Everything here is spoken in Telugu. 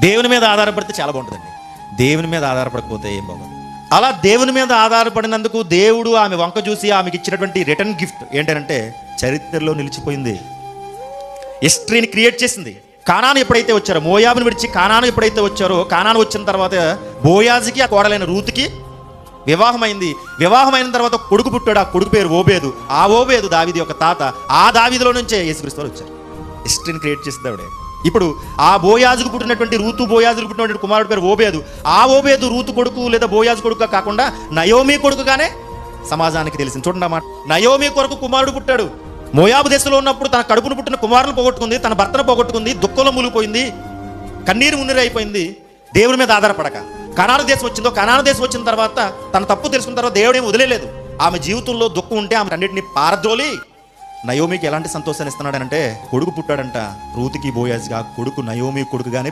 దేవుని మీద ఆధారపడితే చాలా బాగుంటుందండి. దేవుని మీద ఆధారపడకపోతే ఏం బాగుంది. అలా దేవుని మీద ఆధారపడినందుకు దేవుడు ఆమె వంక చూసి ఆమెకి ఇచ్చినటువంటి రిటర్న్ గిఫ్ట్ ఏంటంటే చరిత్రలో నిలిచిపోయింది, హిస్టరీని క్రియేట్ చేసింది. కానాను ఎప్పుడైతే వచ్చారో, మోయాబుని విడిచి కానాను ఎప్పుడైతే వచ్చారో, కానాను వచ్చిన తర్వాత బోయాజుకి ఆ కోడలైన రూతుకి వివాహమైంది. వివాహమైన తర్వాత కొడుకు పుట్టాడు. ఆ కొడుకు పేరు ఓబేదు. ఆ ఓబేదు దావీదు యొక్క తాత. ఆ దావీదులో నుంచే యేసుక్రీస్తు వారు వచ్చారు. హిస్టరీని క్రియేట్ చేసింది ఆవిడే. ఇప్పుడు ఆ బోయాజుకు పుట్టినటువంటి బోయాజుకు పుట్టినటువంటి కుమారుడు పేరు ఓబేదు. ఆ ఓబేదు రూతు కొడుకు లేదా బోయాజు కొడుకుగా కాకుండా నయోమి కొడుకుగానే సమాజానికి తెలిసింది. చూడండి అన్నమాట, నయోమి కొరకు కుమారుడు పుట్టాడు. మోయాబు దేశంలో ఉన్నప్పుడు తన కడుపును పుట్టిన కుమారులను పోగొట్టుకుంది, తన భర్తను పోగొట్టుకుంది, దుఃఖంలో మునిగిపోయింది, కన్నీరు మున్నీరు అయిపోయింది. దేవుని మీద ఆధారపడక కనాను దేశం వచ్చిందో, కనాను దేశం వచ్చిన తర్వాత తన తప్పు తెలుసుకున్న తర్వాత దేవుడేం వదిలేదు. ఆమె జీవితంలో దుఃఖం ఉంటే ఆమె అన్నింటినీ పారద్రోలి నయోమికి ఎలాంటి సంతోషాన్ని ఇస్తున్నాడనంటే కొడుకు పుట్టాడంట రూతుకి బోయాజుగా. కొడుకు నయోమి కొడుకుగానే